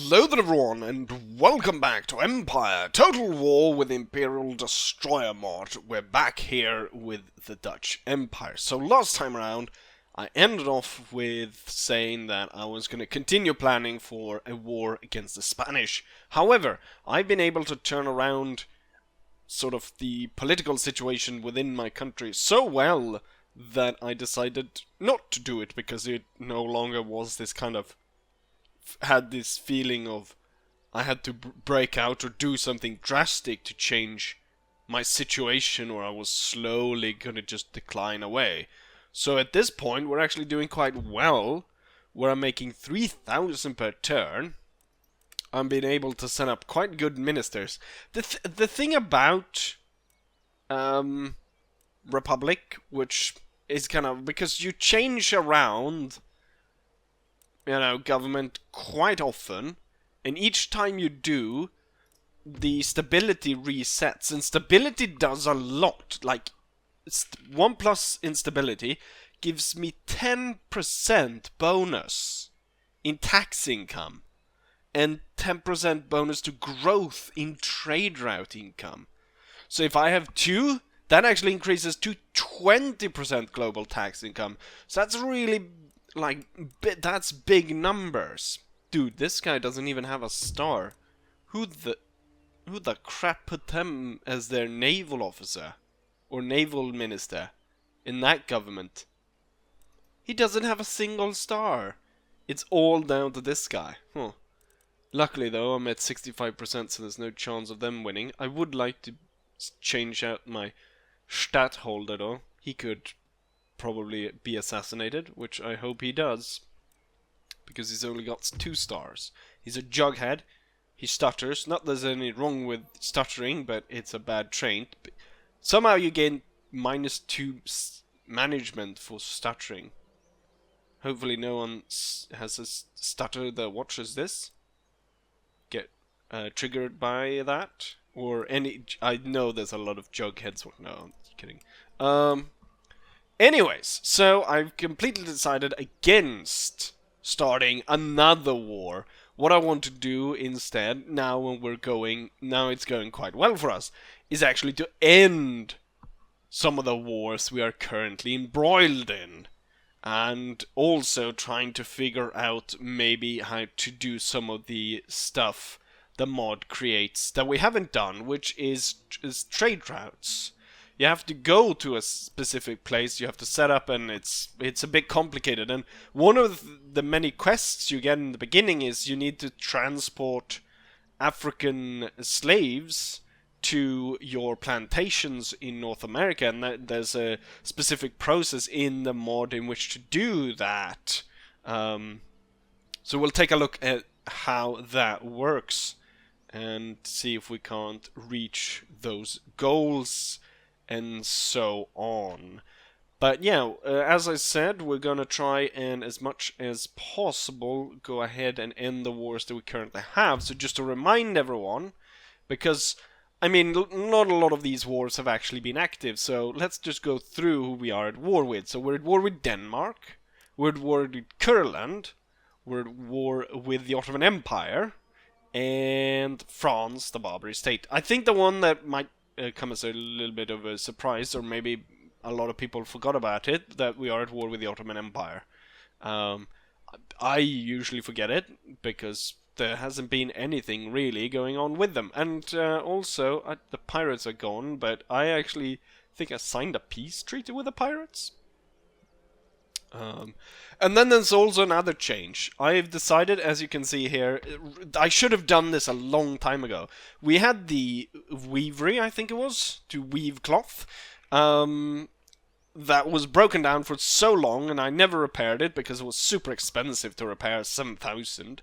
Hello there everyone, and welcome back to Empire Total War with Imperial Destroyer mod. We're back here with the Dutch Empire. So last time around, I ended off with saying that I was going to continue planning for a war against the Spanish. However, I've been able to turn around sort of the political situation within my country so well that I decided not to do it because it no longer was this kind of had this feeling of I had to break out or do something drastic to change my situation, or I was slowly gonna just decline away. So at this point we're actually doing quite well, where I'm making 3,000 per turn. I'm being able to set up quite good ministers. The thing about Republic, which is kind of because you change around government quite often, and each time you do, the stability resets, and stability does a lot. Like, 1 plus instability gives me 10% bonus in tax income, and 10% bonus to growth in trade route income. So if I have 2, that actually increases to 20% global tax income. So that's really that's big numbers. Dude, this guy doesn't even have a star. Who the crap put them as their naval officer? Or naval minister? In that government? He doesn't have a single star. It's all down to this guy. Huh. Luckily though, I'm at 65%, so there's no chance of them winning. I would like to change out my stadtholder though. He could probably be assassinated, which I hope he does, because he's only got 2 stars. He's a jughead, he stutters. Not that there's anything wrong with stuttering, but it's a bad trait. Somehow you gain -2 management for stuttering. Hopefully no one has a stutter that watches this get triggered by that, or any. I know there's a lot of jugheads. No, I'm kidding. Anyways, so I've completely decided against starting another war. What I want to do instead, now it's going quite well for us, is actually to end some of the wars we are currently embroiled in. And also trying to figure out maybe how to do some of the stuff the mod creates that we haven't done, which is trade routes. You have to go to a specific place, you have to set up, and it's a bit complicated. And one of the many quests you get in the beginning is you need to transport African slaves to your plantations in North America, and there's a specific process in the mod in which to do that. So we'll take a look at how that works and see if we can't reach those goals and so on. But yeah, as I said, we're gonna try and as much as possible go ahead and end the wars that we currently have. So just to remind everyone, because I mean, not a lot of these wars have actually been active, so let's just go through who we are at war with. So we're at war with Denmark, we're at war with Kurland, we're at war with the Ottoman Empire, and France, the Barbary State. I think the one that might come as a little bit of a surprise, or maybe a lot of people forgot about it, that we are at war with the Ottoman Empire. I usually forget it, because there hasn't been anything really going on with them. And also, the pirates are gone, but I actually think I signed a peace treaty with the pirates. And then there's also another change. I've decided, as you can see here, I should have done this a long time ago. We had the weavery, I think it was, to weave cloth. That was broken down for so long, and I never repaired it because it was super expensive to repair, 7,000.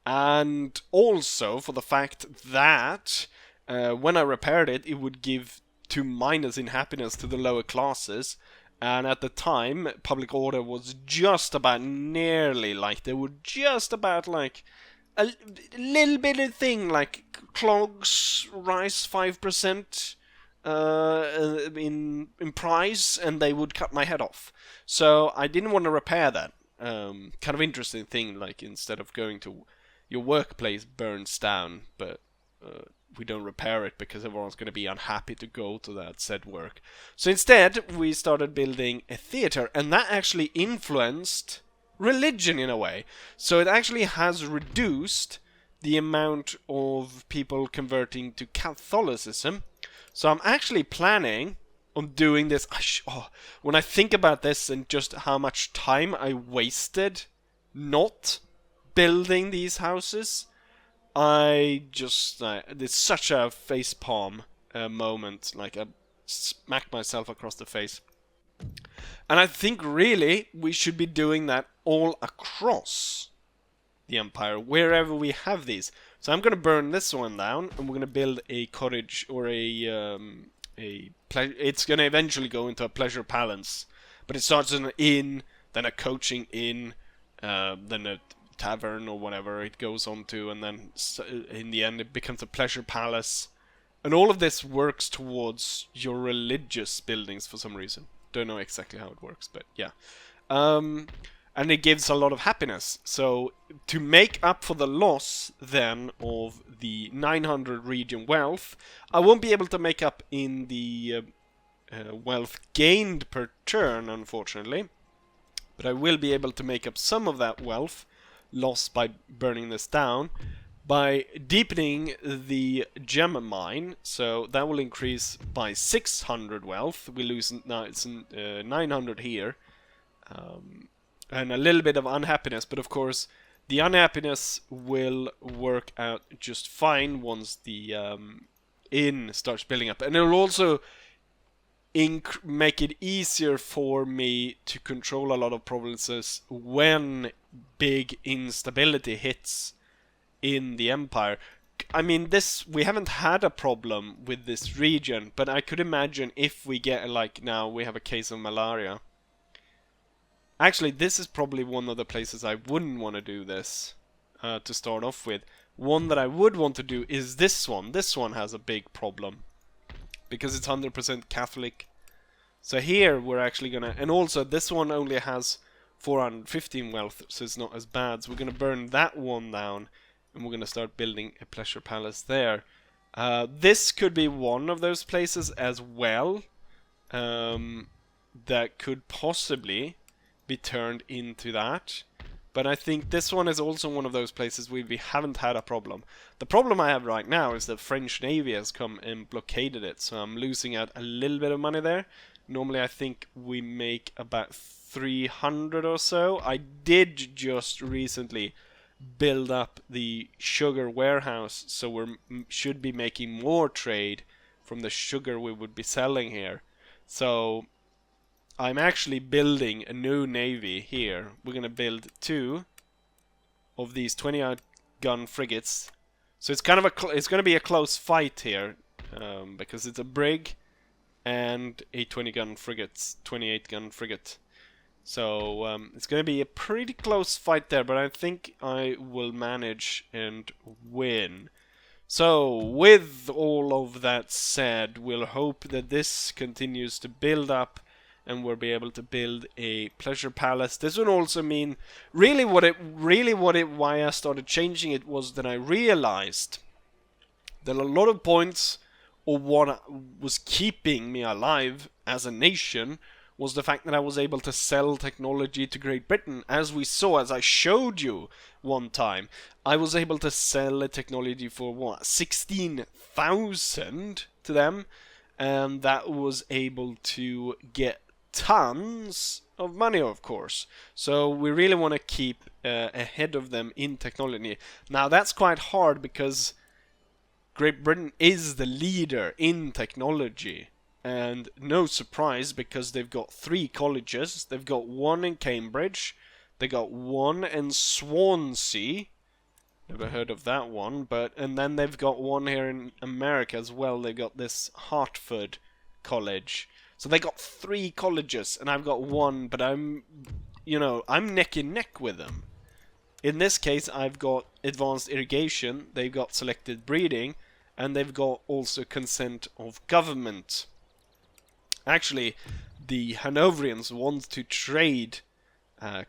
And also for the fact that when I repaired it, it would give 2- in happiness to the lower classes. And at the time, public order was just about nearly like, they were just about like a little bit of thing, like clogs rise 5% in price, and they would cut my head off. So I didn't want to repair that. Kind of interesting thing, like instead of going to your workplace burns down, but we don't repair it because everyone's going to be unhappy to go to that said work. So instead, we started building a theater, and that actually influenced religion in a way. So it actually has reduced the amount of people converting to Catholicism. So I'm actually planning on doing this. When I think about this and just how much time I wasted not building these houses, it's such a face palm moment. Like, I smacked myself across the face. And I think really we should be doing that all across the Empire, wherever we have these. So I'm going to burn this one down, and we're going to build a cottage, or it's going to eventually go into a pleasure palace. But it starts as an inn, then a coaching inn, then a tavern or whatever it goes on to, and then in the end it becomes a pleasure palace. And all of this works towards your religious buildings for some reason. Don't know exactly how it works, but yeah. And it gives a lot of happiness. So to make up for the loss then of the 900 region wealth, I won't be able to make up in the wealth gained per turn, unfortunately. But I will be able to make up some of that wealth lost by burning this down by deepening the gem mine. So that will increase by 600 wealth. We lose now, it's 900 here. And a little bit of unhappiness, but of course the unhappiness will work out just fine once the inn starts building up. And it'll also make it easier for me to control a lot of provinces when big instability hits in the Empire. I mean, we haven't had a problem with this region, but I could imagine if we get, like now we have a case of malaria. Actually, this is probably one of the places I wouldn't want to do this to start off with. One that I would want to do is this one. This one has a big problem because it's 100% Catholic. So here we're actually gonna, and also this one only has 415 wealth, so it's not as bad. So we're gonna burn that one down, and we're gonna start building a pleasure palace there. This could be one of those places as well that could possibly be turned into that. But I think this one is also one of those places where we haven't had a problem. The problem I have right now is the French Navy has come and blockaded it, so I'm losing out a little bit of money there. Normally I think we make about 300 or so. I did just recently build up the sugar warehouse, so we should be making more trade from the sugar we would be selling here. So I'm actually building a new navy here. We're gonna build 2 of these 20-gun frigates. So it's kind of it's gonna be a close fight here because it's a brig and a 20-gun frigate, 28-gun frigate. So it's gonna be a pretty close fight there, but I think I will manage and win. So with all of that said, we'll hope that this continues to build up, and we'll be able to build a pleasure palace. This would also mean why I started changing it was that I realized that a lot of points of what was keeping me alive as a nation was the fact that I was able to sell technology to Great Britain. As we saw, as I showed you one time, I was able to sell a technology for what, 16,000 to them, and that was able to get tons of money, of course. So we really want to keep ahead of them in technology. Now that's quite hard because Great Britain is the leader in technology, and no surprise because they've got 3 colleges. They've got 1 in Cambridge, they got 1 in Swansea, never heard of that one, and then they've got 1 here in America as well. They got this Hartford College. So they got 3 colleges, and I've got 1, but I'm neck and neck with them. In this case, I've got advanced irrigation, they've got selected breeding, and they've got also consent of government. Actually, the Hanoverians want to trade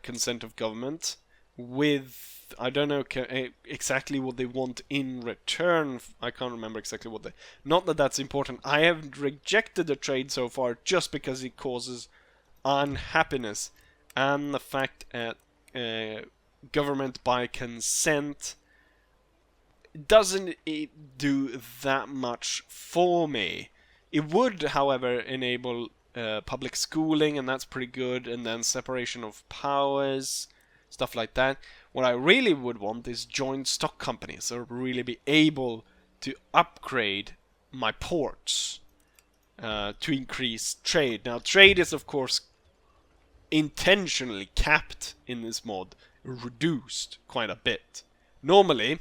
consent of government, with, I don't know exactly what they want in return. I can't remember exactly what they... Not that that's important. I have rejected the trade so far just because it causes unhappiness. And the fact that government by consent doesn't do that much for me. It would, however, enable public schooling, and that's pretty good, and then separation of powers, stuff like that. What I really would want is joint stock companies, so really be able to upgrade my ports to increase trade. Now, trade is, of course, intentionally capped in this mod, reduced quite a bit. Normally,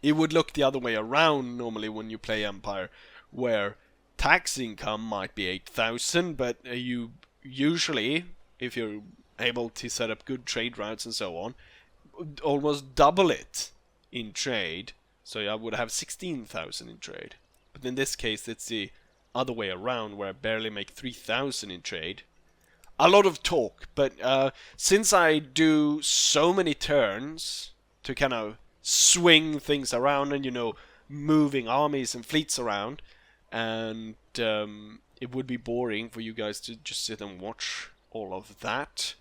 it would look the other way around normally when you play Empire, where tax income might be 8,000, but you usually, if you're able to set up good trade routes and so on, almost double it in trade. So I would have 16,000 in trade. But in this case, it's the other way around, where I barely make 3,000 in trade. A lot of talk, but since I do so many turns to kind of swing things around and, you know, moving armies and fleets around, and it would be boring for you guys to just sit and watch all of that.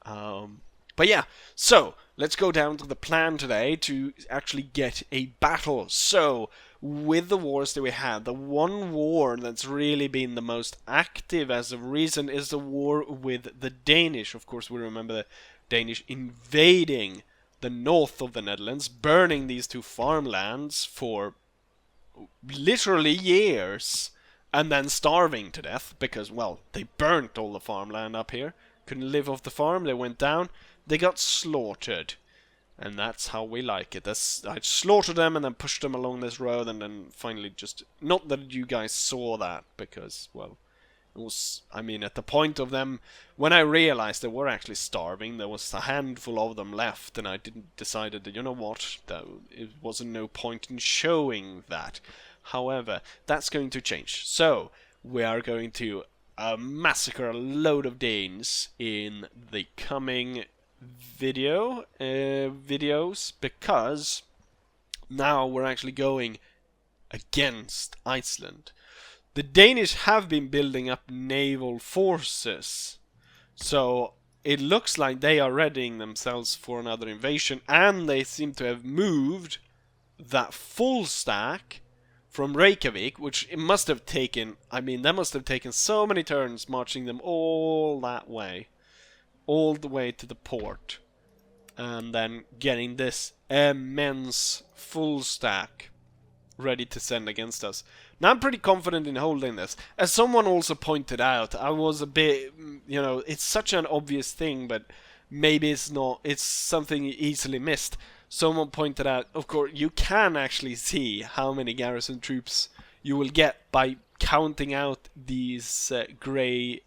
But yeah, so let's go down to the plan today to actually get a battle. So with the wars that we had, the one war that's really been the most active as of recent is the war with the Danish. Of course, we remember the Danish invading the north of the Netherlands, burning these two farmlands for literally years, and then starving to death because, well, they burnt all the farmland up here. Couldn't live off the farm, they went down, they got slaughtered. And that's how we like it. I slaughtered them and then pushed them along this road, and then finally just... Not that you guys saw that, because, well, it was... I mean, at the point of them... When I realized they were actually starving, there was a handful of them left, and I decided that, you know what, that it wasn't no point in showing that. However, that's going to change. So, we are going to massacre a load of Danes in the coming videos, because now we're actually going against Iceland. The Danish have been building up naval forces, so it looks like they are readying themselves for another invasion, and they seem to have moved that full stack from Reykjavik, which it must have taken, I mean, that must have taken so many turns marching them all that way. All the way to the port, and then getting this immense full stack ready to send against us. Now I'm pretty confident in holding this. As someone also pointed out, I was a bit, you know, it's such an obvious thing, but maybe it's not, it's something easily missed. Someone pointed out, of course, you can actually see how many garrison troops you will get by counting out these grey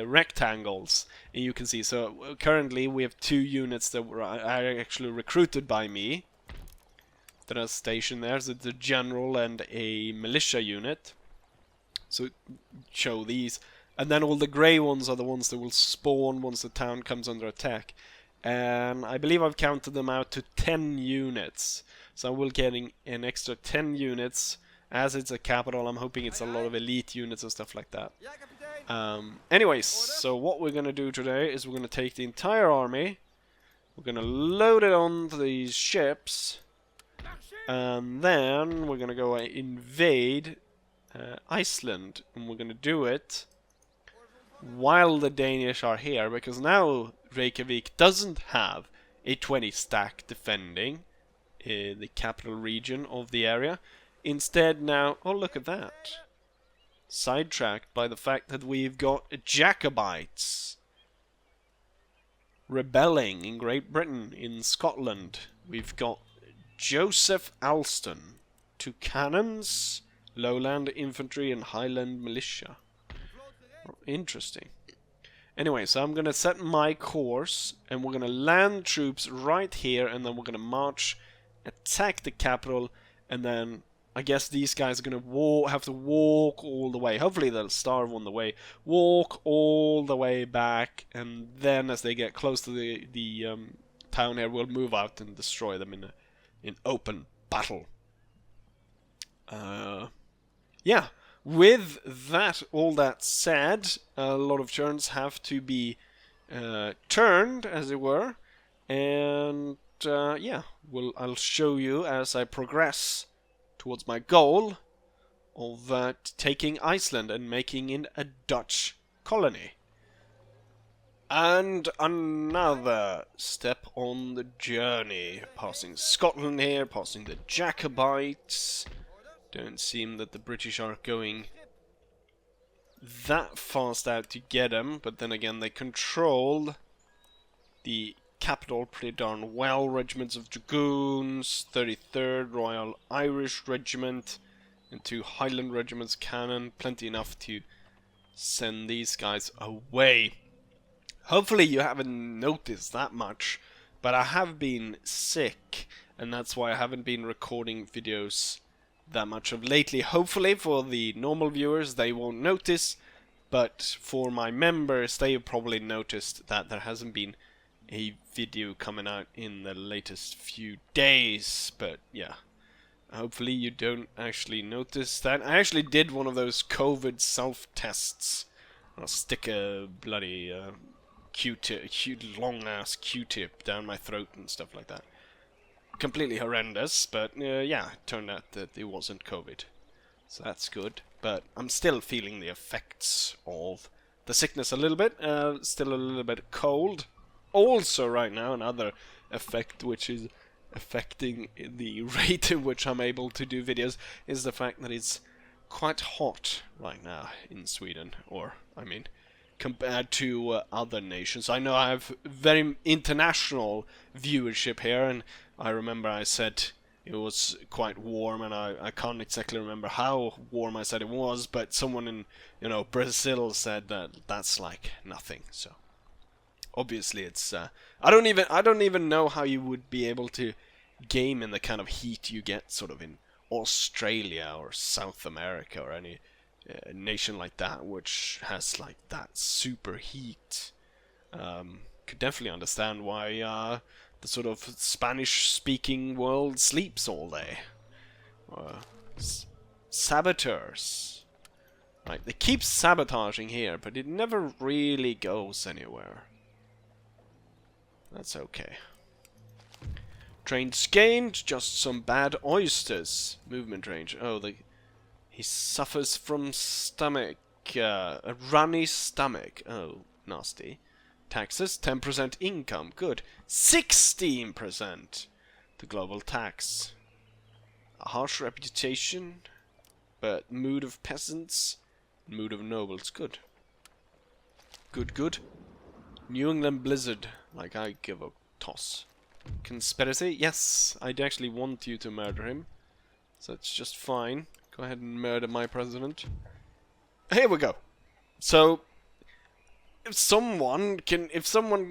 rectangles, and you can see, so currently we have 2 units that are actually recruited by me that are stationed there. So the general and a militia unit, so show these, and then all the grey ones are the ones that will spawn once the town comes under attack, and I believe I've counted them out to 10 units, so I will getting an extra 10 units. As it's a capital, I'm hoping it's a lot of elite units and stuff like that. Anyways, so what we're going to do today is we're going to take the entire army, we're going to load it onto these ships, and then we're going to go invade Iceland, and we're going to do it while the Danish are here, because now Reykjavik doesn't have a 20 stack defending the capital region of the area. Instead now, oh look at that, sidetracked by the fact that we've got Jacobites rebelling in Great Britain, in Scotland. We've got Joseph Alston, 2 cannons, lowland infantry and highland militia. Oh, interesting. Anyway, so I'm gonna set my course, and we're gonna land troops right here, and then we're gonna march, attack the capital, and then I guess these guys are gonna have to walk all the way. Hopefully they'll starve on the way. Walk all the way back, and then as they get close to the town here, we'll move out and destroy them in open battle. Yeah. With that, all that said, a lot of turns have to be turned, as it were, and yeah, I'll show you as I progress towards my goal of taking Iceland and making it a Dutch colony. And another step on the journey, passing Scotland here, passing the Jacobites. Don't seem that the British are going that fast out to get them, but then again they control the capital pretty darn well. Regiments of Dragoons, 33rd Royal Irish Regiment, and 2 Highland Regiments cannon, plenty enough to send these guys away. Hopefully you haven't noticed that much, but I have been sick, and that's why I haven't been recording videos that much of lately. Hopefully for the normal viewers they won't notice, but for my members they have probably noticed that there hasn't been a video coming out in the latest few days. But yeah, hopefully you don't actually notice that. I actually did one of those COVID self-tests. I'll stick a bloody Q-tip, long ass Q-tip down my throat and stuff like that. Completely horrendous, but yeah, it turned out that it wasn't COVID, so that's good. But I'm still feeling the effects of the sickness a little bit, still a little bit cold. Also right now another effect which is affecting the rate in which I'm able to do videos is the fact that it's quite hot right now in Sweden, or I mean compared to other nations. I know I have very international viewership here, and I remember I said it was quite warm, and I can't exactly remember how warm I said it was, but someone in, you know, Brazil said that that's like nothing. So obviously it's I don't even know how you would be able to game in the kind of heat you get sort of in Australia or South America or any nation like that which has like that super heat. Could definitely understand why the sort of Spanish-speaking world sleeps all day. Saboteurs. Right, they keep sabotaging here, but it never really goes anywhere. That's okay. Trains gained, just some bad oysters. Movement range. Oh, he suffers from stomach, a runny stomach. Oh, nasty. Taxes, 10% income. Good. 16% the global tax. A harsh reputation, but mood of peasants, mood of nobles. Good. Good, good. New England blizzard, like I give a toss. Conspiracy? Yes, I'd actually want you to murder him. So it's just fine. Go ahead and murder my president. Here we go. So if someone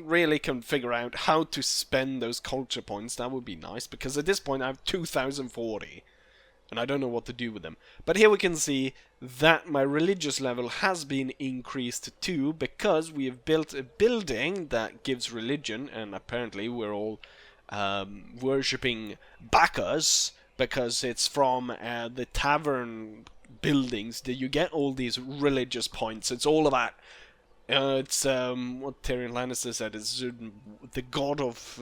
really can figure out how to spend those culture points, that would be nice, because at this point I have 2040 and I don't know what to do with them. But here we can see that my religious level has been increased too, because we have built a building that gives religion, and apparently we're all worshipping Bacchus, because it's from the tavern buildings that you get all these religious points. It's all about it's what Tyrion Lannister said, is the god of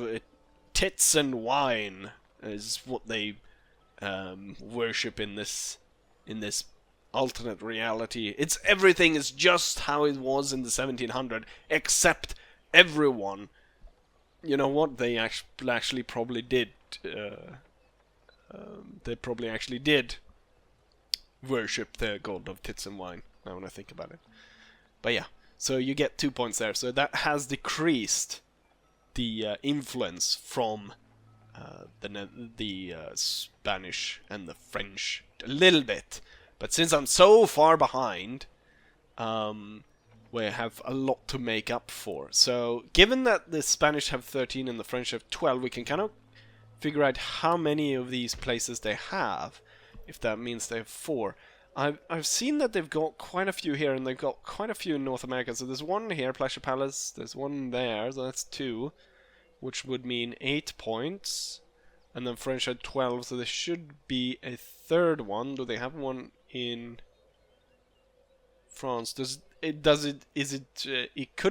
tits and wine is what they worship in this alternate reality. It's everything is just how it was in the 1700, except everyone, you know what, they actually probably did worship the god of tits and wine, now when I think about it. But yeah, so you get 2 points there. So that has decreased the influence from the Spanish and the French a little bit. But since I'm so far behind, we have a lot to make up for. So given that the Spanish have 13 and the French have 12, we can kind of figure out how many of these places they have. if that means they have 4. I've seen that they've got quite a few here, and they've got quite a few in North America. So there's one here, Pleasure Palace. There's one there, so that's 2, which would mean 8 points. And then French had 12, so there should be a third one. Do they have one in France? Could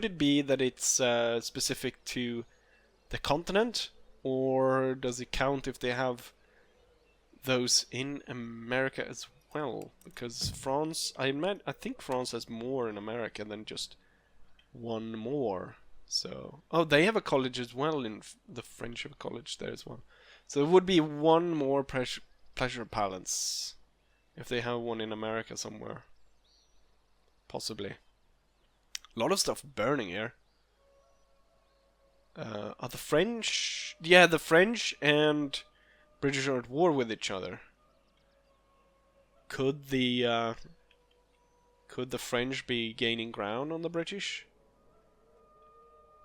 it be that it's specific to the continent, or does it count if they have those in America as well? Because France, I think France has more in America than just one more. So, oh, they have a college as well. In the French have a college there as well. So it would be one more pleasure palace if they have one in America somewhere. Possibly. A lot of stuff burning here. Are the French? Yeah, the French and British are at war with each other. Could the French be gaining ground on the British?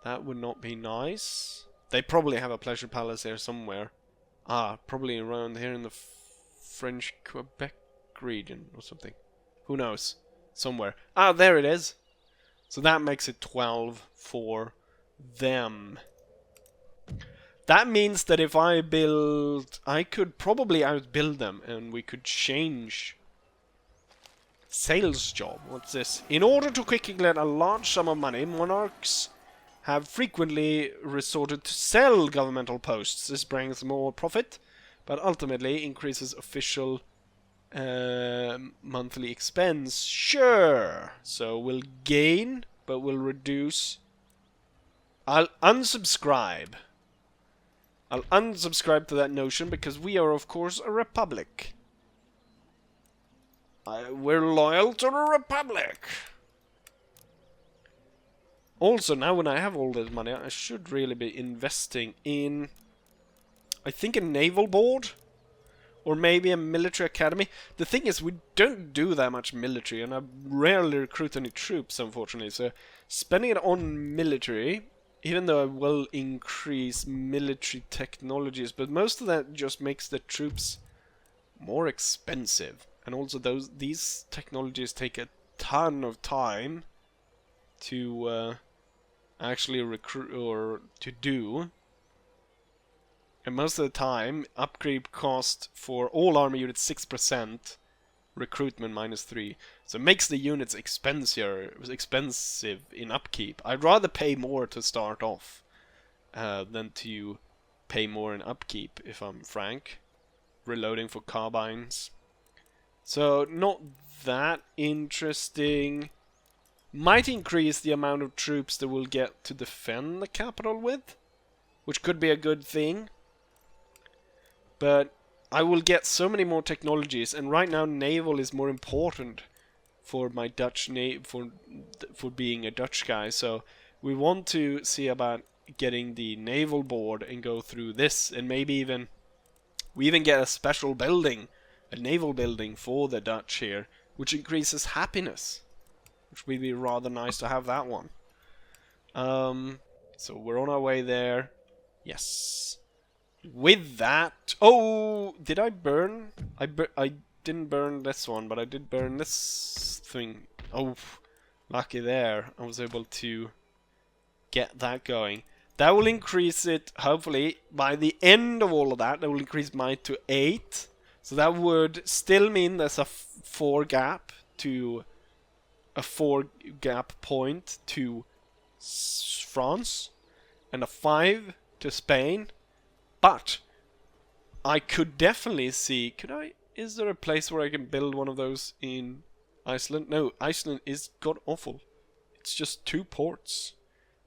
That would not be nice. They probably have a pleasure palace here somewhere. Probably around here in the French Quebec region or something. Who knows? Somewhere. There it is. So that makes it 12 for them. That means that if I build... I could probably outbuild them, and we could change... Sales job. What's this? In order to quickly get a large sum of money, monarchs have frequently resorted to sell governmental posts. This brings more profit, but ultimately increases official monthly expense. Sure. So we'll gain, but we'll reduce. I'll unsubscribe. I'll unsubscribe to that notion because we are, of course, a republic. We're loyal to the republic. Also, now when I have all this money, I should really be investing in, I think, a naval board. Or maybe a military academy. The thing is, we don't do that much military, and I rarely recruit any troops, unfortunately. So, spending it on military, even though I will increase military technologies, but most of that just makes the troops more expensive. And also, these technologies take a ton of time to actually recruit or to do. And most of the time, upgrade cost for all army units 6%, recruitment -3. So it makes the units expensive in upkeep. I'd rather pay more to start off than to pay more in upkeep, if I'm frank. Reloading for carbines. So not that interesting. Might increase the amount of troops that we'll get to defend the capital with, which could be a good thing. But I will get so many more technologies, and right now naval is more important for my Dutch for being a Dutch guy. So we want to see about getting the naval board and go through this, and maybe we even get a special building, a naval building for the Dutch here, which increases happiness, which would be rather nice to have that one. So we're on our way there. Yes. With that, oh, did I burn? I didn't burn this one, but I did burn this thing. Oh, lucky there. I was able to get that going. That will increase it, hopefully, by the end of all of that, that will increase mine to 8. So that would still mean there's a 4 gap point to France, and a 5 to Spain. But I could definitely see, is there a place where I can build one of those in Iceland? No, Iceland is god awful. It's just 2 ports,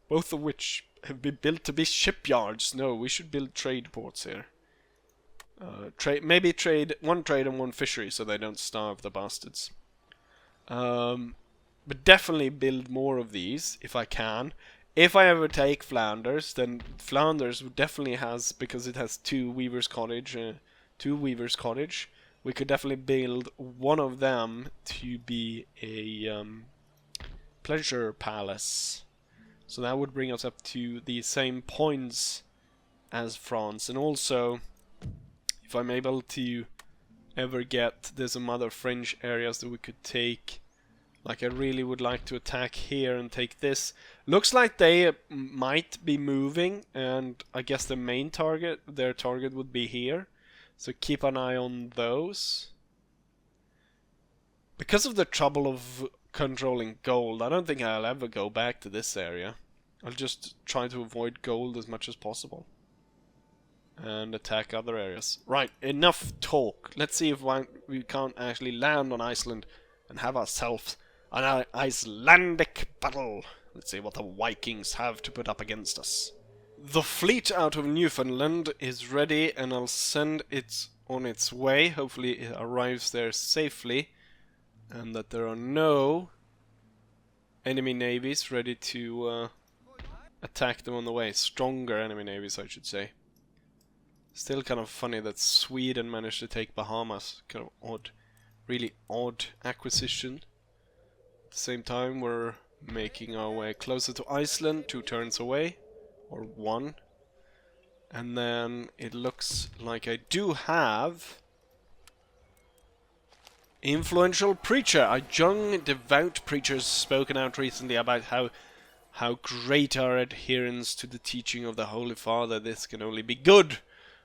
both of which have been built to be shipyards. No, we should build trade ports here. Maybe one trade and one fishery so they don't starve, the bastards. But definitely build more of these if I can. If I ever take Flanders, then Flanders definitely has, because it has 2 Weaver's Cottage, we could definitely build one of them to be a pleasure palace. So that would bring us up to the same points as France. And also, if I'm able to ever get. There's some other fringe areas that we could take. Like, I really would like to attack here and take this. Looks like they might be moving, and I guess the main target, their target would be here. So keep an eye on those. Because of the trouble of controlling gold, I don't think I'll ever go back to this area. I'll just try to avoid gold as much as possible. And attack other areas. Right, enough talk. Let's see if we can't actually land on Iceland and have ourselves an Icelandic battle. Let's see what the Vikings have to put up against us. The fleet out of Newfoundland is ready, and I'll send it on its way. Hopefully it arrives there safely, and that there are no enemy navies ready to attack them on the way. Stronger enemy navies, I should say. Still kind of funny that Sweden managed to take Bahamas. Kind of odd. Really odd acquisition. At the same time, we're making our way closer to Iceland, 2 turns away. Or 1. And then it looks like I do have influential preacher. A young devout preacher has spoken out recently about how great our adherence to the teaching of the Holy Father. This can only be good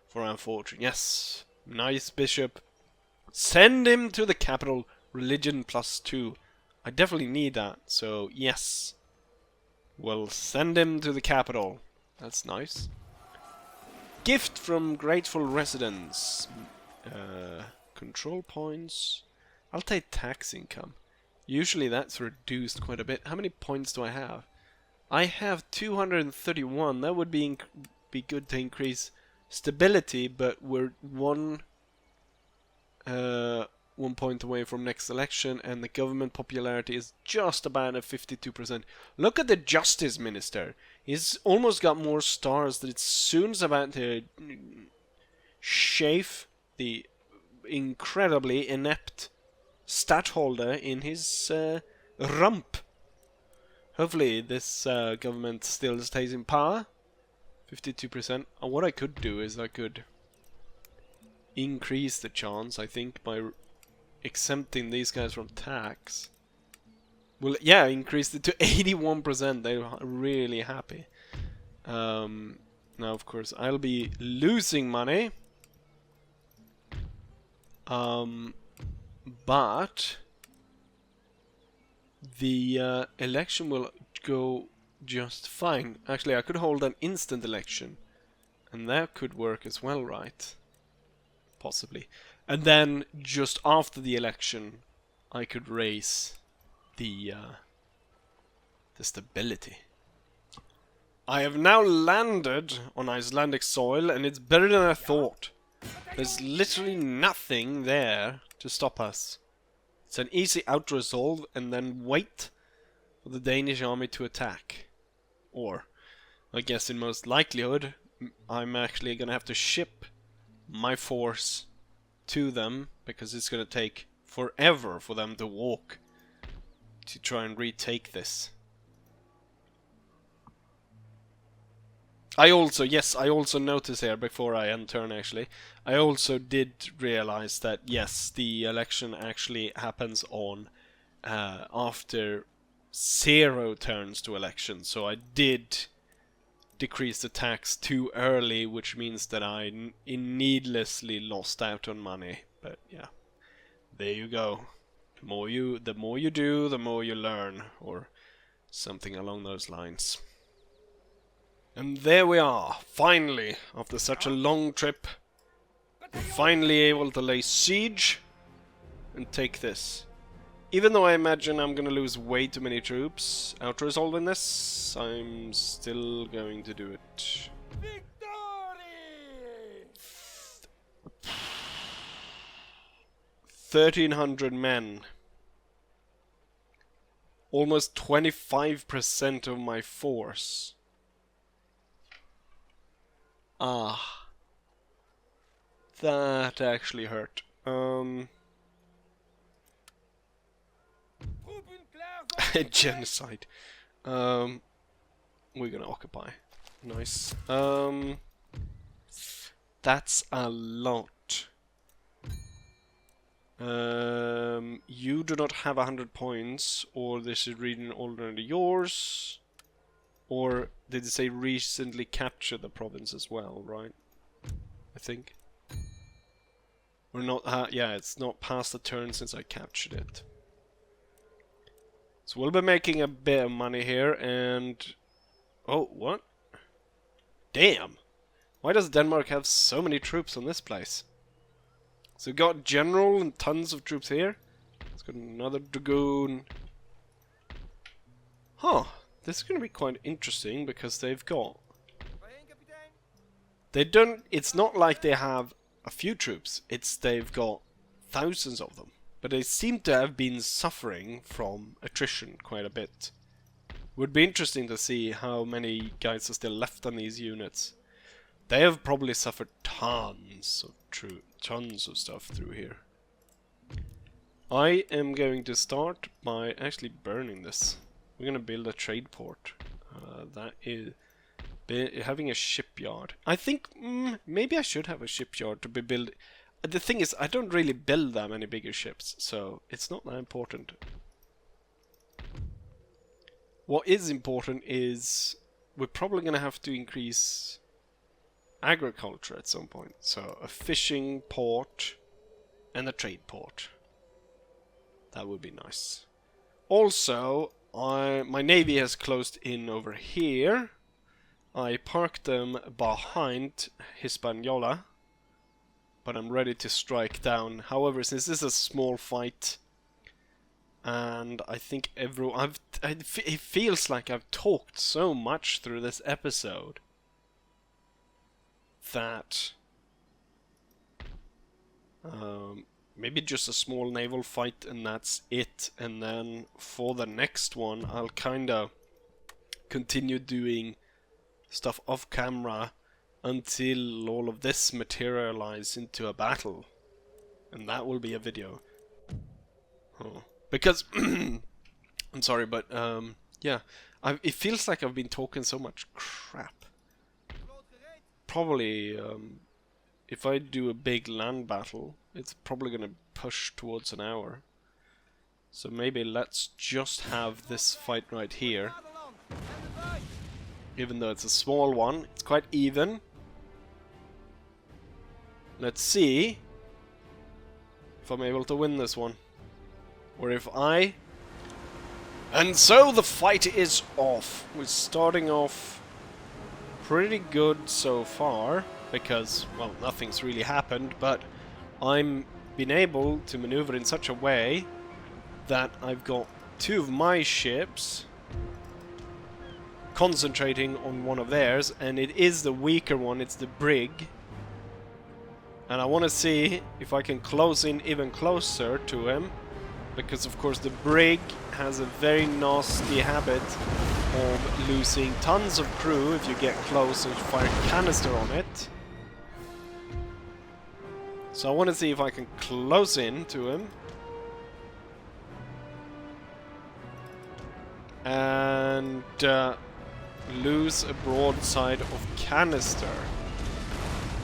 for our fortune. Yes, nice bishop. Send him to the capital. Religion +2. I definitely need that. So yes, we'll send him to the capital. That's nice. Gift from grateful residents. Control points. I'll take tax income. Usually that's reduced quite a bit. How many points do I have? I have 231. That would be good to increase stability, but we're one point away from next election, and the government popularity is just about at 52%. Look at the justice minister. He's almost got more stars that it's soon about to shave the incredibly inept stadtholder in his rump. Hopefully this government still stays in power. 52%. What I could do is I could increase the chance, I think, by exempting these guys from tax. Well, yeah, increased it to 81%. They're really happy. Now, of course, I'll be losing money. But the election will go just fine. Actually, I could hold an instant election, and that could work as well, right? Possibly. And then, just after the election, I could raise the stability. I have now landed on Icelandic soil, and it's better than I thought. There's literally nothing there to stop us. It's an easy out-resolve, and then wait for the Danish army to attack. Or, I guess in most likelihood, I'm actually gonna have to ship my force to them, because it's gonna take forever for them to walk to try and retake this. I also noticed here, before I end turn actually, I also did realize that yes, the election actually happens on after 0 turns to election, so I did decrease the tax too early, which means that I needlessly lost out on money. But yeah, there you go. The more you do, the more you learn, or something along those lines. And there we are, finally, after such a long trip, we're finally able to lay siege and take this. Even though I imagine I'm gonna lose way too many troops out-resolving this, I'm still going to do it. Victory! 1,300 men. Almost 25% of my force. Ah. That actually hurt. Genocide. We're gonna occupy. Nice. That's a lot. You do not have 100 points, or this is region already yours. Or did it say recently captured the province as well, right? I think. Or not, yeah, it's not past the turn since I captured it. So we'll be making a bit of money here, and... Oh, what? Damn! Why does Denmark have so many troops on this place? So we've got general and tons of troops here. Let's got another dragoon. Huh, this is going to be quite interesting because they've got... They don't... It's not like they have a few troops, it's they've got thousands of them. But they seem to have been suffering from attrition quite a bit. Would be interesting to see how many guys are still left on these units. They have probably suffered tons of stuff through here. I am going to start by actually burning this. We're going to build a trade port. That is having a shipyard. I think maybe I should have a shipyard to be built. The thing is, I don't really build that many bigger ships, so it's not that important. What is important is we're probably going to have to increase agriculture at some point. So a fishing port and a trade port. That would be nice. Also, my navy has closed in over here. I parked them behind Hispaniola, but I'm ready to strike down. However, since this is a small fight, and I think everyone... it feels like I've talked so much through this episode that maybe just a small naval fight and that's it. And then for the next one, I'll kinda continue doing stuff off camera until all of this materializes into a battle, and that will be a video. Because I'm sorry, but yeah, it feels like I've been talking so much crap. Probably if I do a big land battle, it's probably gonna push towards an hour. So maybe let's just have this fight right here. Even though it's a small one, it's quite even. Let's see if I'm able to win this one. Or if I... And so the fight is off. We're starting off pretty good so far, because, well, nothing's really happened, but I'm been able to maneuver in such a way that I've got two of my ships concentrating on one of theirs, and it is the weaker one, it's the brig. And I want to see if I can close in even closer to him, because of course the brig has a very nasty habit of losing tons of crew if you get close and fire a canister on it. So I want to see if I can close in to him. And lose a broadside of canister.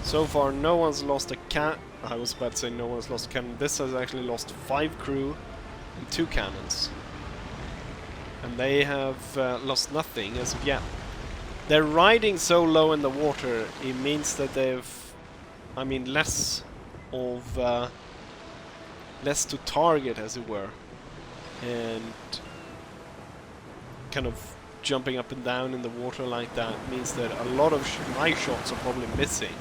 So far no one's lost a I was about to say no one's lost a cannon. This has actually lost 5 crew and 2 cannons. And they have lost nothing as of yet. They're riding so low in the water, it means that they've... I mean less of... less to target, as it were. And kind of jumping up and down in the water like that means that a lot of my shots are probably missing,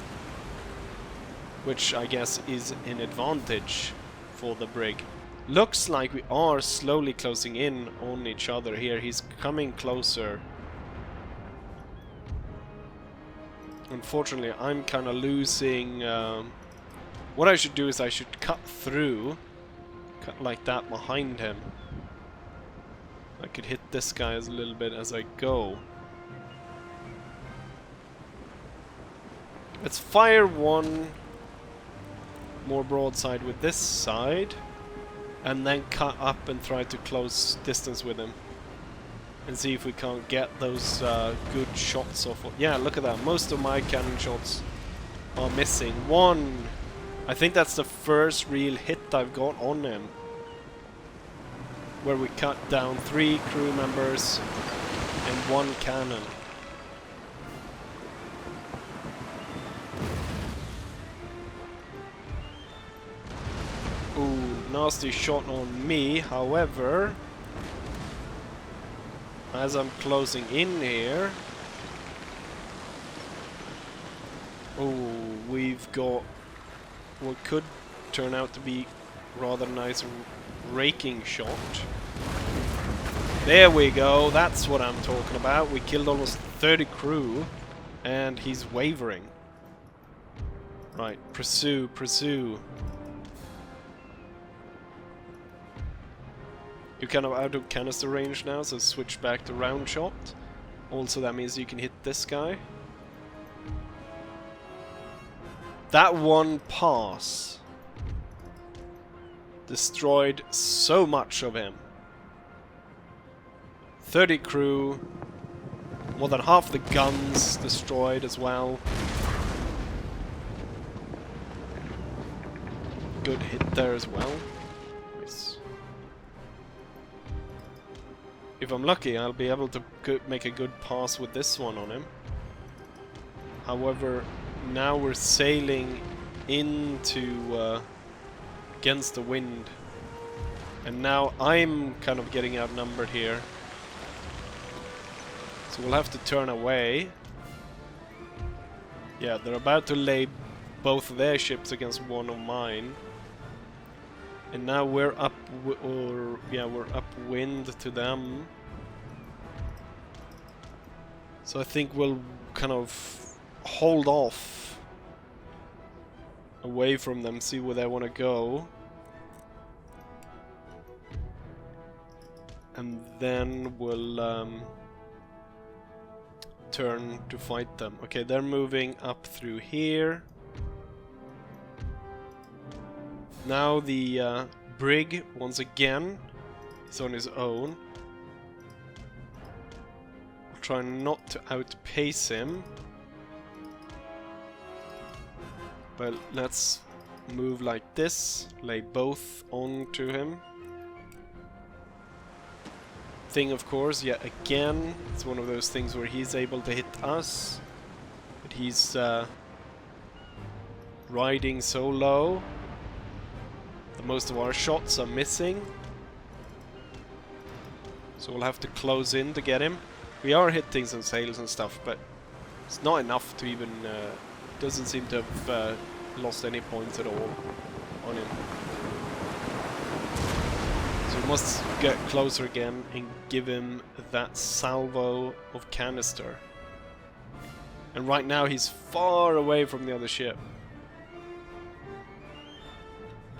which I guess is an advantage for the brig. Looks like we are slowly closing in on each other here. He's coming closer. Unfortunately, I'm kind of losing... what I should do is I should cut through, cut like that behind him. I could hit this guy a little bit as I go. Let's fire one more broadside with this side, and then cut up and try to close distance with him. And see if we can't get those good shots off. Yeah, look at that. Most of my cannon shots are missing. 1, I think that's the first real hit I've got on him. Where we cut down 3 crew members and 1 cannon. Ooh, nasty shot on me, however... As I'm closing in here... Oh, we've got what could turn out to be rather nice raking shot. There we go, that's what I'm talking about. We killed almost 30 crew and he's wavering. Right, pursue, pursue. You're kind of out of canister range now, so switch back to round shot. Also that means you can hit this guy. That one pass destroyed so much of him. 30 crew, more than half the guns destroyed as well. Good hit there as well. Nice. If I'm lucky, I'll be able to make a good pass with this one on him. However, now we're sailing into against the wind, and now I'm kind of getting outnumbered here, so we'll have to turn away. Yeah, they're about to lay both of their ships against one of mine, and now we're we're upwind to them. So I think we'll kind of hold off away from them, see where they want to go, and then we'll turn to fight them. Okay, they're moving up through here. Now the brig once again is on his own. I'll try not to outpace him. But let's move like this, lay both onto him. Thing, of course, yet again, it's one of those things where he's able to hit us, but he's riding so low that most of our shots are missing. So we'll have to close in to get him. We are hitting some sails and stuff, but it's not enough to even... doesn't seem to have lost any points at all on him. So we must get closer again and give him that salvo of canister. And right now he's far away from the other ship.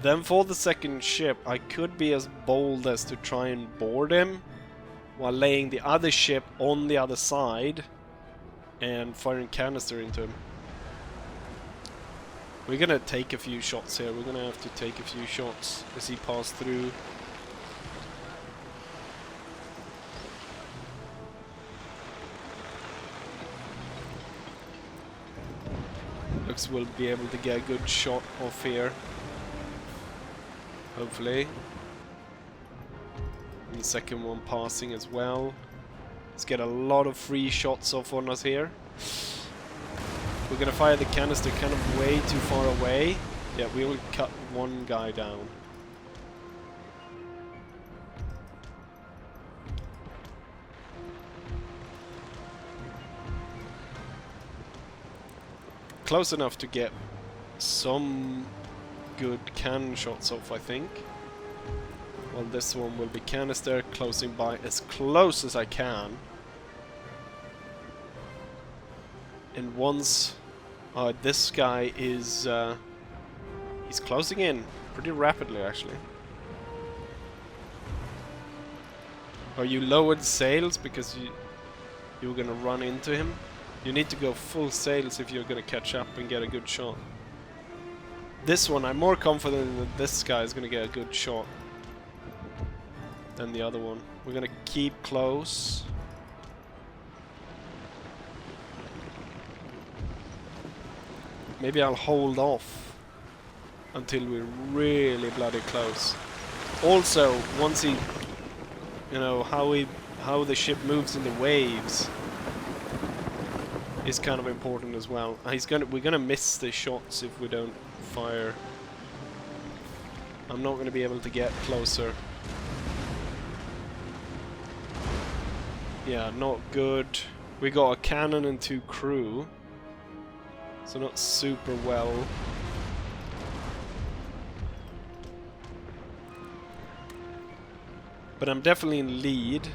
Then for the second ship, I could be as bold as to try and board him while laying the other ship on the other side and firing canister into him. We're gonna take a few shots here. We're gonna have to take a few shots as he passes through. Looks we'll be able to get a good shot off here. Hopefully. And the second one passing as well. Let's get a lot of free shots off on us here. We're gonna fire the canister kind of way too far away. Yeah, we will cut one guy down. Close enough to get some good cannon shots off, I think. Well, this one will be canister, closing by as close as I can. And once this guy is he's closing in pretty rapidly, actually. Are you lowered sails because you were gonna run into him? You need to go full sails if you're gonna catch up and get a good shot. This one, I'm more confident that this guy is gonna get a good shot than the other one. We're gonna keep close. Maybe I'll hold off until we're really bloody close. Also, once he, you know, how the ship moves in the waves is kind of important as well. We're gonna miss the shots if we don't fire. I'm not gonna be able to get closer. Yeah, not good. We got a cannon and 2 crew, so not super well. But I'm definitely in lead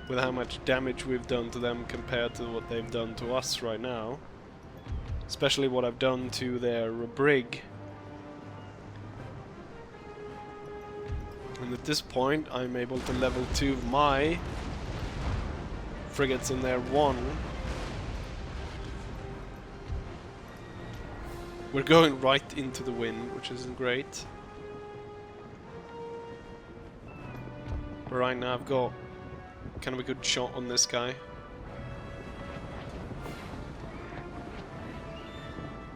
with how much damage we've done to them compared to what they've done to us right now. Especially what I've done to their brig. And at this point I'm able to level 2 my frigates in their 1. We're going right into the wind, which isn't great. But right now I've got kind of a good shot on this guy.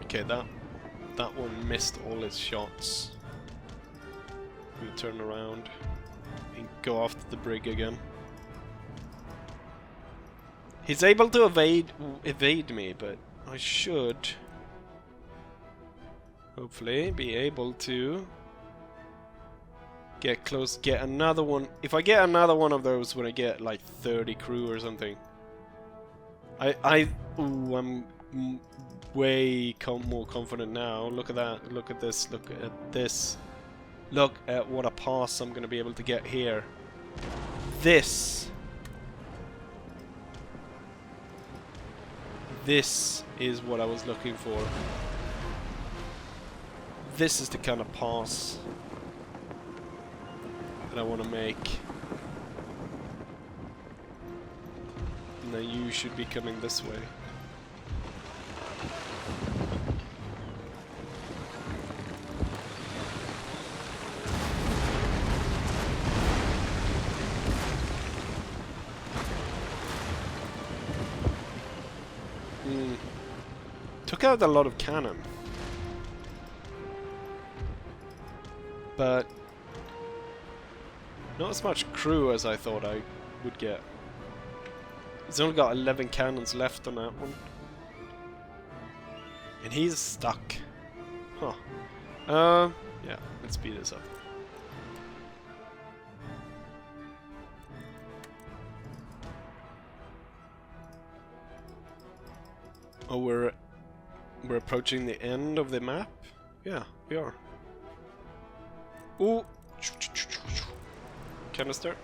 Okay, that one missed all his shots. We'll turn around and go after the brig again. He's able to evade me, but I should hopefully be able to get close, get another one. If I get another one of those when I get like 30 crew or something, I'm way more confident now. Look at that, look at this, look at this. Look at what a pass I'm gonna be able to get here. This is what I was looking for. This is the kind of pass that I want to make. Now you should be coming this way. Took out a lot of cannon. But not as much crew as I thought I would get. He's only got 11 cannons left on that one. And he's stuck. Huh. Yeah, let's speed this up. Oh, we're approaching the end of the map? Yeah, we are. Ooh! Canister.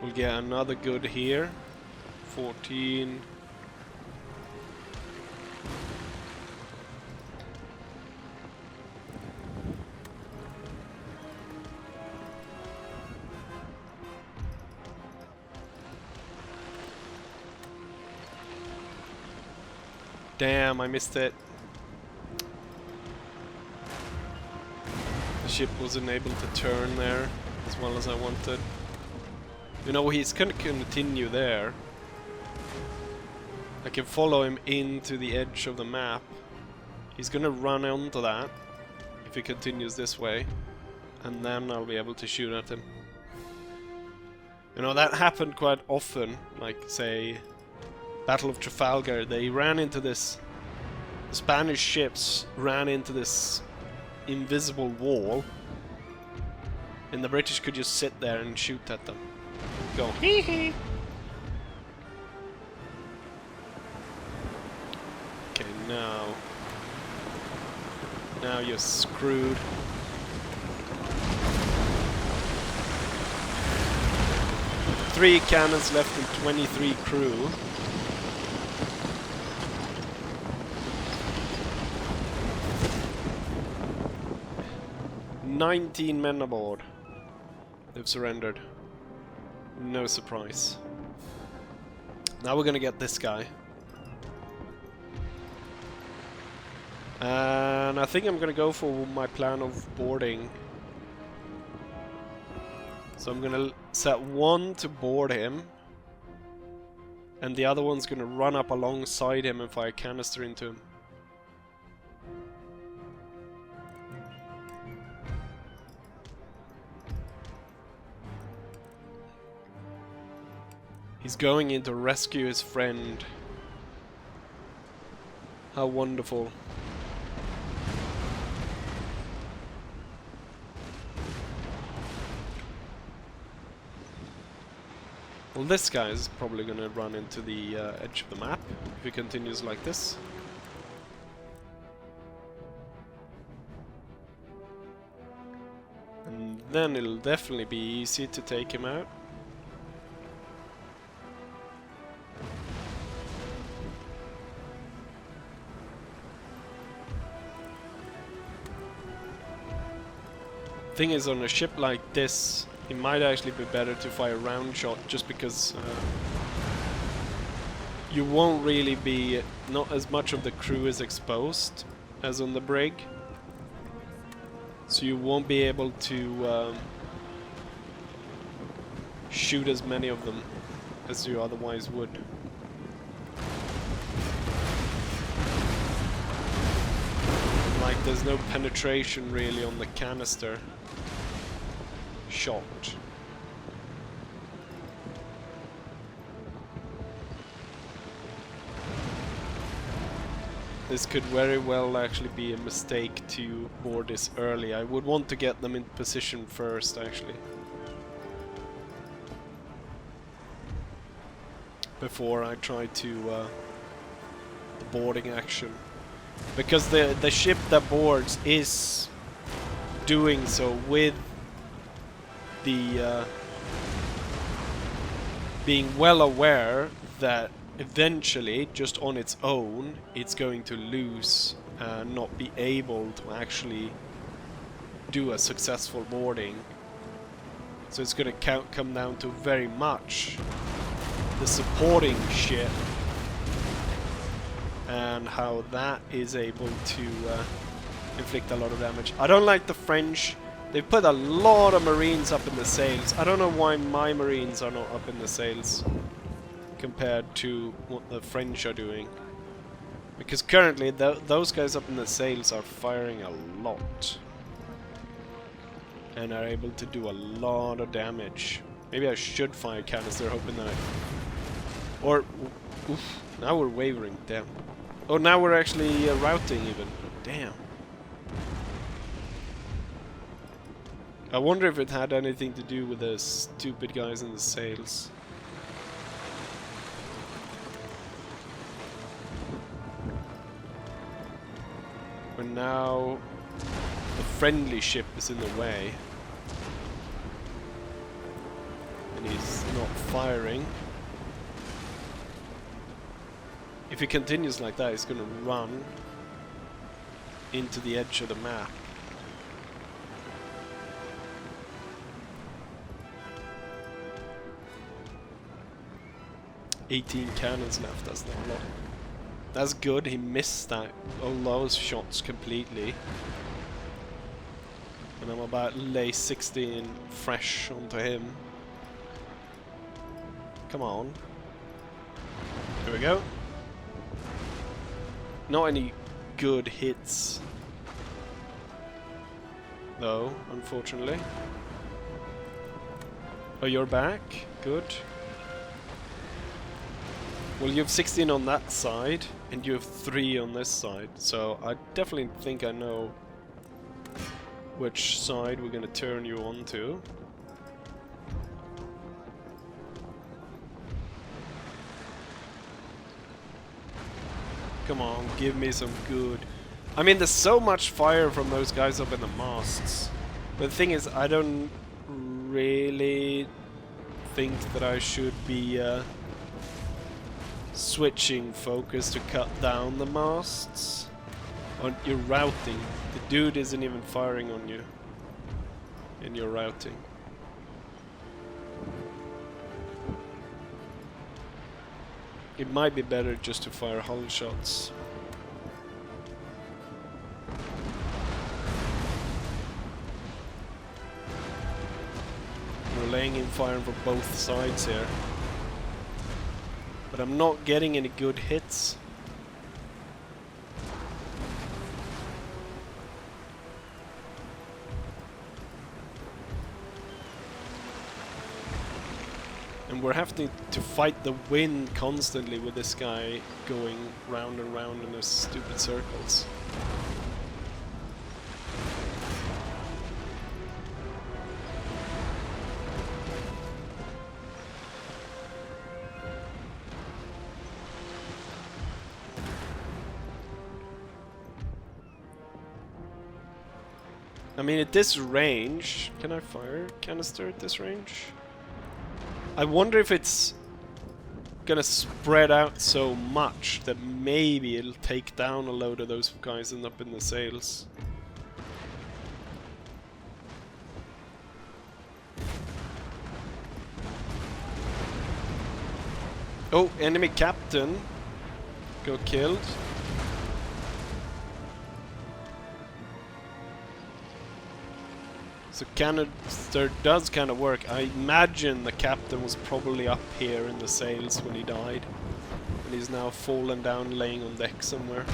We'll get another good here. 14. Damn, I missed it. The ship wasn't able to turn there as well as I wanted. You know, he's gonna continue there. I can follow him into the edge of the map. He's gonna run onto that if he continues this way, and then I'll be able to shoot at him. You know, that happened quite often, like, say, Battle of Trafalgar. They ran into this... The Spanish ships ran into this invisible wall, and the British could just sit there and shoot at them. Go, hee hee! Okay, now you're screwed. Three cannons left and 23 crew. "19 men aboard. They've surrendered. No surprise. Now we're gonna get this guy. And I think I'm gonna go for my plan of boarding. So I'm gonna set one to board him, and the other one's gonna run up alongside him and fire a canister into him. He's going in to rescue his friend. How wonderful. Well, this guy is probably gonna run into the edge of the map if he continues like this. And then it'll definitely be easy to take him out. Thing is, on a ship like this, it might actually be better to fire round shot, just because you won't really be, not as much of the crew is exposed as on the brig, so you won't be able to shoot as many of them as you otherwise would. Like, there's no penetration really on the canister shot. This could very well actually be a mistake to board this early. I would want to get them in position first, actually, before I try to the boarding action, because the ship that boards is doing so with the being well aware that eventually, just on its own, it's going to lose and not be able to actually do a successful boarding. So it's going to come down to very much the supporting ship and how that is able to inflict a lot of damage. I don't like the French. They've put a lot of Marines up in the sails. I don't know why my Marines are not up in the sails compared to what the French are doing. Because currently those guys up in the sails are firing a lot. And are able to do a lot of damage. Maybe I should fire canister, hoping that or... Oof, now we're wavering, damn. Oh, now we're actually routing even. Damn. I wonder if it had anything to do with the stupid guys in the sails. But now the friendly ship is in the way. And he's not firing. If he continues like that, he's gonna run into the edge of the map. $18 cannons left, that's not a lot. That's good, he missed that, all those shots completely. And I'm about to lay 16 fresh onto him. Come on. Here we go. Not any good hits, though, unfortunately. Oh, you're back? Good. Well, you have 16 on that side, and you have 3 on this side, so I definitely think I know which side we're gonna turn you on to. Come on, give me some good... I mean, there's so much fire from those guys up in the masts. But the thing is, I don't really think that I should be switching focus to cut down the masts. On your routing, the dude isn't even firing on you in your routing. It might be better just to fire hull shots. We're laying in fire from both sides here. But I'm not getting any good hits. And we're having to fight the wind constantly with this guy going round and round in those stupid circles. I mean, at this range... Can I fire canister at this range? I wonder if it's gonna spread out so much that maybe it'll take down a load of those guys and up in the sails. Oh, enemy captain got killed. So canister does kind of work. I imagine the captain was probably up here in the sails when he died. And he's now fallen down, laying on deck somewhere.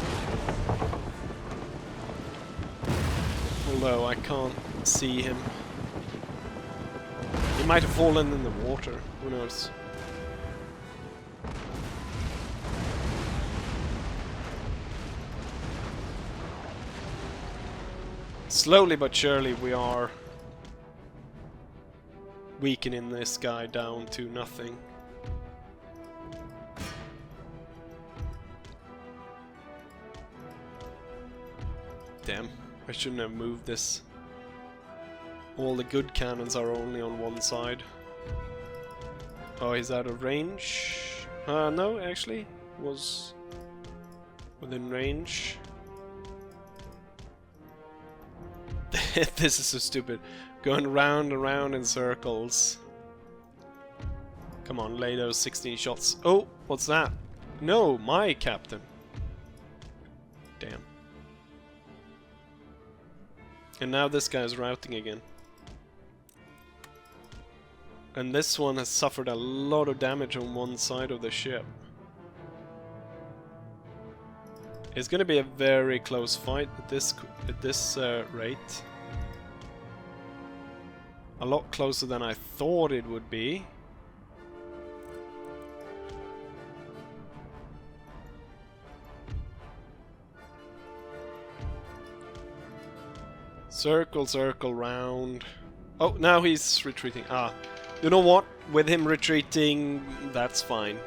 Although I can't see him. He might have fallen in the water, who knows. Slowly but surely we are weakening this guy down to nothing. Damn, I shouldn't have moved this. All the good cannons are only on one side. Oh, he's out of range? No, actually, was within range. This is so stupid. Going round and round in circles. Come on, lay those 16 shots. Oh, what's that? No, my captain. Damn. And now this guy's routing again. And this one has suffered a lot of damage on one side of the ship. It's going to be a very close fight at this rate. A lot closer than I thought it would be. Circle, circle, round. Oh, now he's retreating. Ah, you know what? With him retreating, that's fine.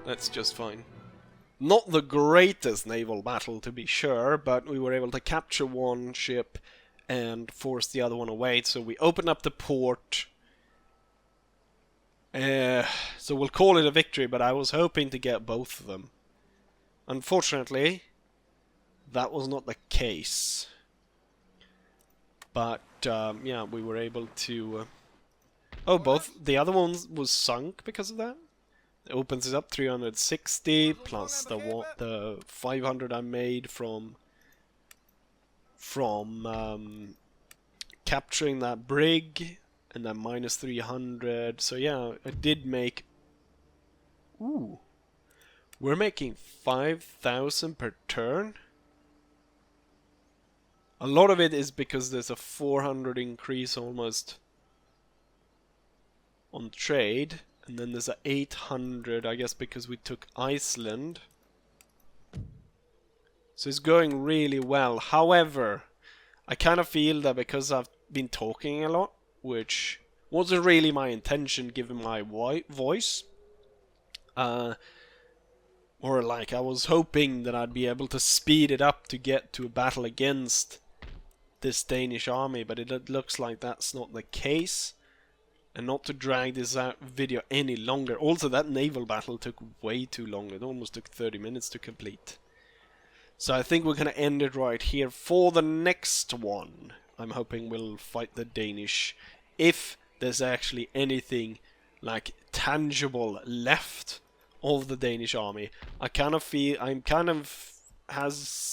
That's just fine. Not the greatest naval battle, to be sure, but we were able to capture one ship and force the other one away. So we opened up the port. So we'll call it a victory, but I was hoping to get both of them. Unfortunately, that was not the case. But, yeah, we were able to... Oh, both... The other one was sunk because of that? It opens it up 360 plus the 500 I made from capturing that brig, and then minus 300. So yeah, I did make. Ooh, we're making 5,000 per turn. A lot of it is because there's a 400 increase almost on trade. And then there's a 800, I guess, because we took Iceland. So it's going really well. However, I kind of feel that because I've been talking a lot, which wasn't really my intention given my voice. Or like, I was hoping that I'd be able to speed it up to get to a battle against this Danish army, but it looks like that's not the case. And not to drag this video any longer. Also, that naval battle took way too long. It almost took 30 minutes to complete. So I think we're going to end it right here. For the next one, I'm hoping we'll fight the Danish. If there's actually anything like tangible left of the Danish army. I kind of feel,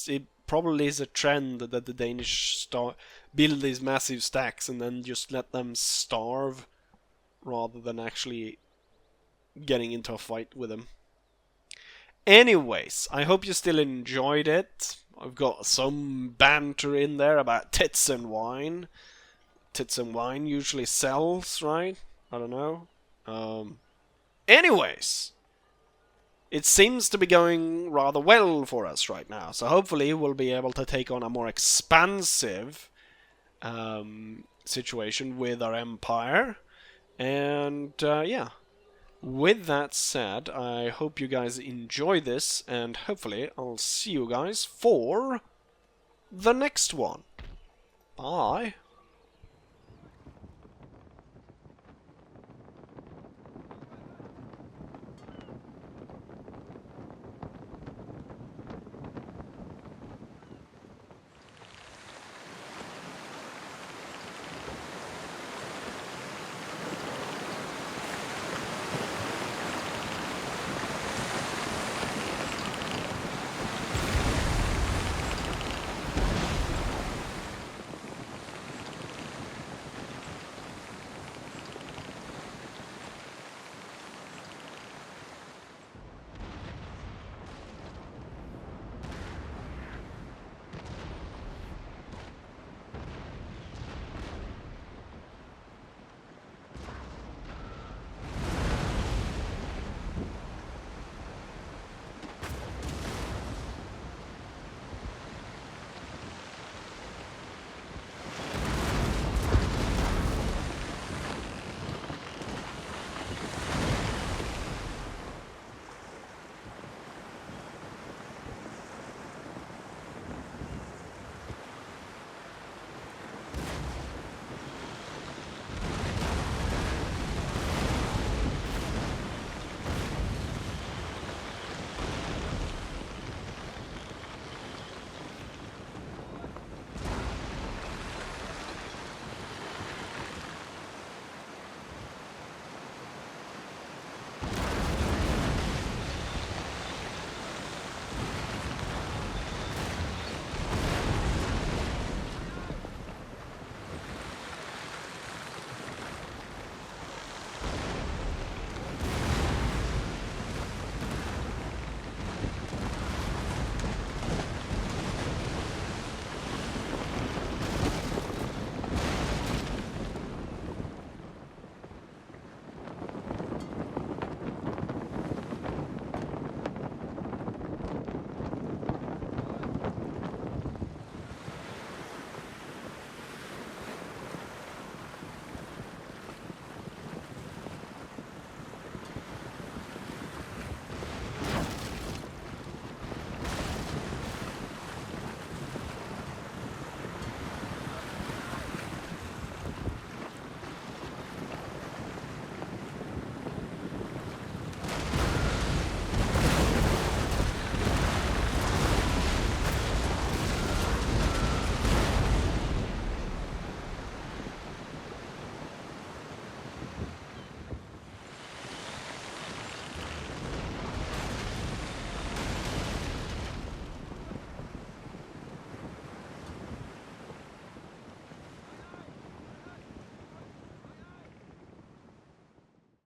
it probably is a trend that the Danish build these massive stacks and then just let them starve rather than actually getting into a fight with him. Anyways, I hope you still enjoyed it. I've got some banter in there about tits and wine. Tits and wine usually sells, right? I don't know. Anyways, it seems to be going rather well for us right now. So hopefully we'll be able to take on a more expansive situation with our empire. And yeah. With that said, I hope you guys enjoy this, and hopefully I'll see you guys for the next one. Bye.